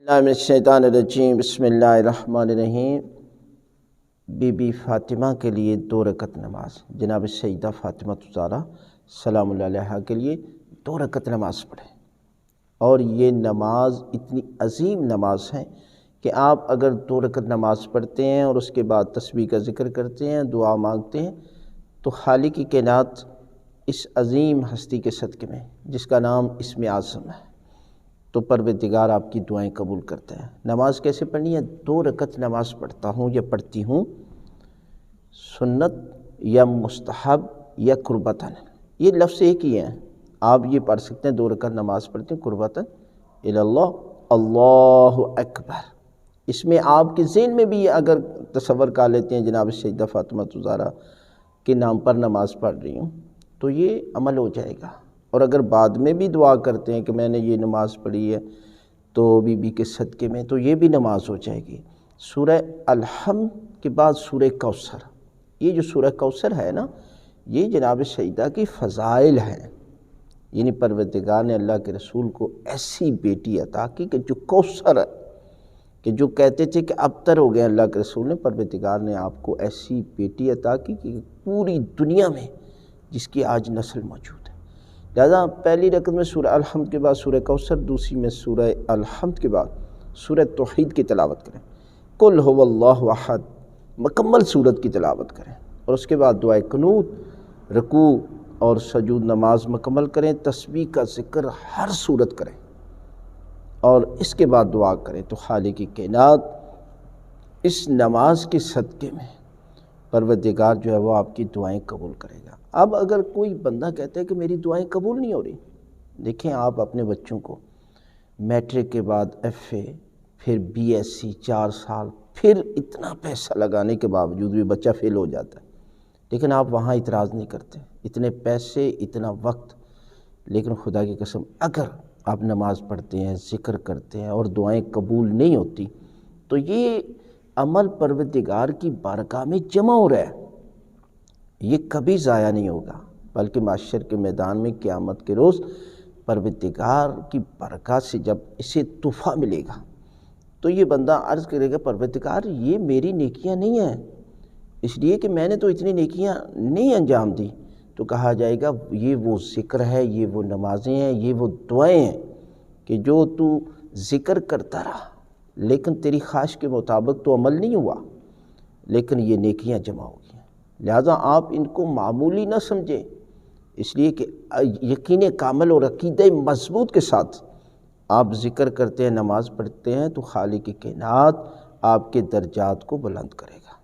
اللہ من الشیطان الرجیم، بسم اللہ الرحمن الرحیم۔ بی بی فاطمہ کے لیے 2 رکعت نماز، جناب سیدہ فاطمہ الزہرا سلام اللہ علیہا کے لیے 2 رکعت نماز پڑھیں۔ اور یہ نماز اتنی عظیم نماز ہے کہ آپ اگر 2 رکعت نماز پڑھتے ہیں اور اس کے بعد تسبیح کا ذکر کرتے ہیں، دعا مانگتے ہیں، تو خالق کائنات اس عظیم ہستی کے صدقے میں جس کا نام اسم اعظم ہے، تو پروردگار آپ کی دعائیں قبول کرتا ہے۔ نماز کیسے پڑھنی ہے؟ 2 رکعت نماز پڑھتا ہوں یا پڑھتی ہوں، سنت یا مستحب یا قربتاً، یہ لفظ ایک ہی ہیں۔ آپ یہ پڑھ سکتے ہیں 2 رکعت نماز پڑھتے ہیں قربتاً اللہ، اللہ اکبر۔ اس میں آپ کے ذہن میں بھی اگر تصور کر لیتے ہیں جناب سیدہ فاطمہ الزہرا کے نام پر نماز پڑھ رہی ہوں، تو یہ عمل ہو جائے گا۔ اور اگر بعد میں بھی دعا کرتے ہیں کہ میں نے یہ نماز پڑھی ہے تو بی بی کے صدقے میں، تو یہ بھی نماز ہو جائے گی۔ سورہ الحمد کے بعد سورہ کوثر، یہ جو سورہ کوثر ہے نا، یہ جناب سیدہ کی فضائل ہیں، یعنی پروردگار نے اللہ کے رسول کو ایسی بیٹی عطا کی کہ جو کوثر ہے، کہ جو کہتے تھے کہ ابتر ہو گئے اللہ کے رسول نے، پروردگار نے آپ کو ایسی بیٹی عطا کی کہ پوری دنیا میں جس کی آج نسل موجود ہے۔ لہذا پہلی رکعت میں سورہ الحمد کے بعد سورہ کوثر، دوسری میں سورہ الحمد کے بعد سورہ توحید کی تلاوت کریں، قل هو اللہ احد، مکمل سورت کی تلاوت کریں، اور اس کے بعد دعائے قنوت، رکوع اور سجود نماز مکمل کریں، تسبیح کا ذکر ہر سورت کریں، اور اس کے بعد دعا کریں، تو خالق کائنات اس نماز کے صدقے میں پروردگار جو ہے وہ آپ کی دعائیں قبول کرے گا۔ اب اگر کوئی بندہ کہتا ہے کہ میری دعائیں قبول نہیں ہو رہی، دیکھیں آپ اپنے بچوں کو میٹرک کے بعد ایف اے، پھر بی ایس سی 4 سال، پھر اتنا پیسہ لگانے کے باوجود بھی بچہ فیل ہو جاتا ہے، لیکن آپ وہاں اعتراض نہیں کرتے، اتنے پیسے، اتنا وقت، لیکن خدا کی قسم اگر آپ نماز پڑھتے ہیں، ذکر کرتے ہیں اور دعائیں قبول نہیں ہوتی، تو یہ عمل پروردگار کی بارگاہ میں جمع ہو رہا ہے، یہ کبھی ضائع نہیں ہوگا، بلکہ محشر کے میدان میں قیامت کے روز پروردگار کی برکات سے جب اسے تحفہ ملے گا، تو یہ بندہ عرض کرے گا پروردگار یہ میری نیکیاں نہیں ہیں، اس لیے کہ میں نے تو اتنی نیکیاں نہیں انجام دی، تو کہا جائے گا یہ وہ ذکر ہے، یہ وہ نمازیں ہیں، یہ وہ دعائیں ہیں کہ جو تو ذکر کرتا رہا لیکن تیری خواہش کے مطابق تو عمل نہیں ہوا، لیکن یہ نیکیاں جمع ہو گئی ہیں۔ لہٰذا آپ ان کو معمولی نہ سمجھیں، اس لیے کہ یقین کامل اور عقیدہ مضبوط کے ساتھ آپ ذکر کرتے ہیں، نماز پڑھتے ہیں، تو خالق کائنات آپ کے درجات کو بلند کرے گا۔